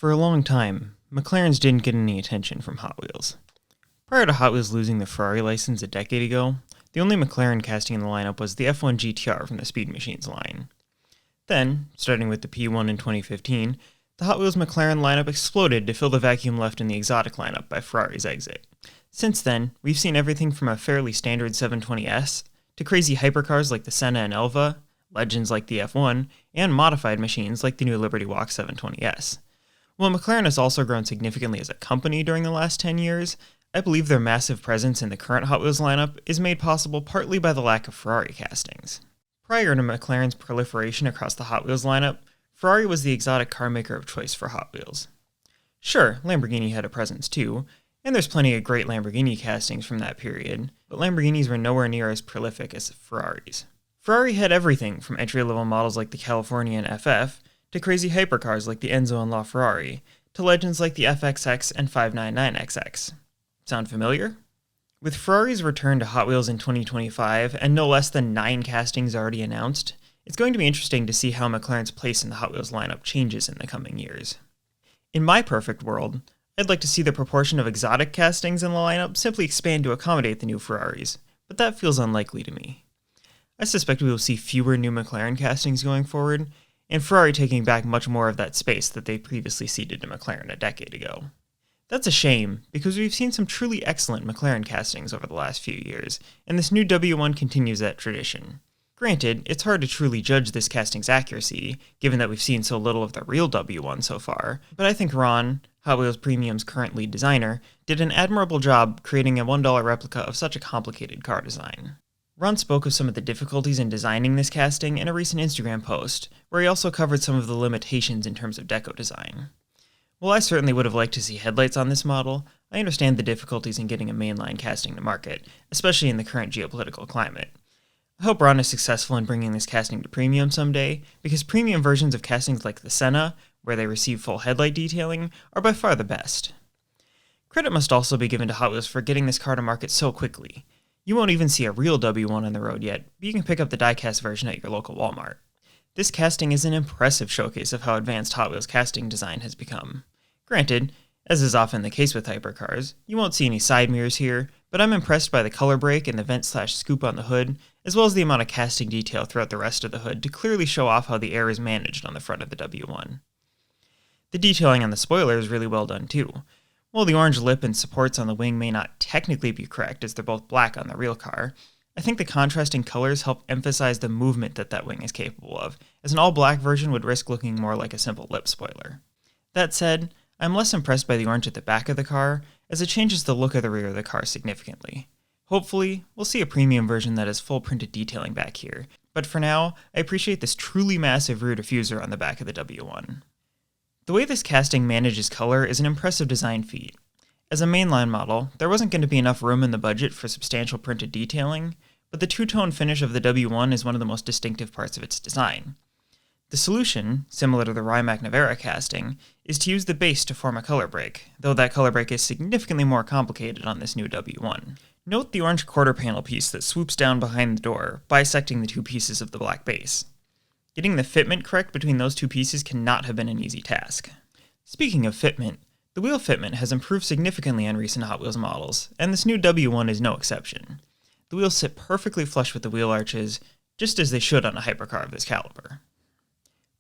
For a long time, McLarens didn't get any attention from Hot Wheels. Prior to Hot Wheels losing the Ferrari license a decade ago, the only McLaren casting in the lineup was the F1 GTR from the Speed Machines line. Then, starting with the P1 in 2015, the Hot Wheels McLaren lineup exploded to fill the vacuum left in the exotic lineup by Ferrari's exit. Since then, we've seen everything from a fairly standard 720S to crazy hypercars like the Senna and Elva, legends like the F1, and modified machines like the new Liberty Walk 720S. While McLaren has also grown significantly as a company during the last 10 years, I believe their massive presence in the current Hot Wheels lineup is made possible partly by the lack of Ferrari castings. Prior to McLaren's proliferation across the Hot Wheels lineup, Ferrari was the exotic car maker of choice for Hot Wheels. Sure, Lamborghini had a presence too, and there's plenty of great Lamborghini castings from that period, but Lamborghinis were nowhere near as prolific as Ferraris. Ferrari had everything from entry-level models like the Californian FF, to crazy hypercars like the Enzo and LaFerrari, to legends like the FXX and 599XX. Sound familiar? With Ferrari's return to Hot Wheels in 2025 and no less than 9 castings already announced, it's going to be interesting to see how McLaren's place in the Hot Wheels lineup changes in the coming years. In my perfect world, I'd like to see the proportion of exotic castings in the lineup simply expand to accommodate the new Ferraris, but that feels unlikely to me. I suspect we will see fewer new McLaren castings going forward, and Ferrari taking back much more of that space that they previously ceded to McLaren a decade ago. That's a shame, because we've seen some truly excellent McLaren castings over the last few years, and this new W1 continues that tradition. Granted, it's hard to truly judge this casting's accuracy, given that we've seen so little of the real W1 so far, but I think Ron, Hot Wheels Premium's current lead designer, did an admirable job creating a $1 replica of such a complicated car design. Ron spoke of some of the difficulties in designing this casting in a recent Instagram post, where he also covered some of the limitations in terms of deco design. While I certainly would have liked to see headlights on this model, I understand the difficulties in getting a mainline casting to market, especially in the current geopolitical climate. I hope Ron is successful in bringing this casting to premium someday, because premium versions of castings like the Senna, where they receive full headlight detailing, are by far the best. Credit must also be given to Hot Wheels for getting this car to market so quickly. You won't even see a real W1 on the road yet, but you can pick up the die-cast version at your local Walmart. This casting is an impressive showcase of how advanced Hot Wheels casting design has become. Granted, as is often the case with hypercars, you won't see any side mirrors here, but I'm impressed by the color break and the vent/scoop on the hood, as well as the amount of casting detail throughout the rest of the hood to clearly show off how the air is managed on the front of the W1. The detailing on the spoiler is really well done too. While the orange lip and supports on the wing may not technically be correct as they're both black on the real car, I think the contrasting colors help emphasize the movement that wing is capable of, as an all-black version would risk looking more like a simple lip spoiler. That said, I'm less impressed by the orange at the back of the car, as it changes the look of the rear of the car significantly. Hopefully, we'll see a premium version that has full printed detailing back here, but for now, I appreciate this truly massive rear diffuser on the back of the W1. The way this casting manages color is an impressive design feat. As a mainline model, there wasn't going to be enough room in the budget for substantial printed detailing, but the two-tone finish of the W1 is one of the most distinctive parts of its design. The solution, similar to the Rimac Nevera casting, is to use the base to form a color break, though that color break is significantly more complicated on this new W1. Note the orange quarter panel piece that swoops down behind the door, bisecting the two pieces of the black base. Getting the fitment correct between those two pieces cannot have been an easy task. Speaking of fitment, the wheel fitment has improved significantly on recent Hot Wheels models, and this new W1 is no exception. The wheels sit perfectly flush with the wheel arches, just as they should on a hypercar of this caliber.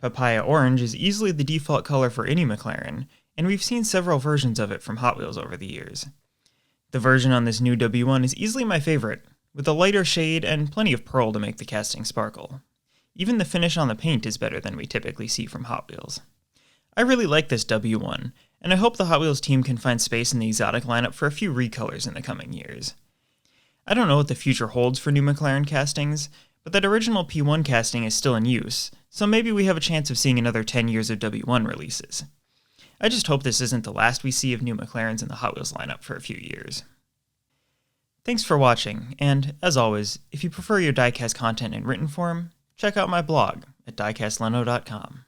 Papaya orange is easily the default color for any McLaren, and we've seen several versions of it from Hot Wheels over the years. The version on this new W1 is easily my favorite, with a lighter shade and plenty of pearl to make the casting sparkle. Even the finish on the paint is better than we typically see from Hot Wheels. I really like this W1, and I hope the Hot Wheels team can find space in the exotic lineup for a few recolors in the coming years. I don't know what the future holds for new McLaren castings, but that original P1 casting is still in use, so maybe we have a chance of seeing another 10 years of W1 releases. I just hope this isn't the last we see of new McLarens in the Hot Wheels lineup for a few years. Thanks for watching, and as always, if you prefer your diecast content in written form, check out my blog at diecastleno.com.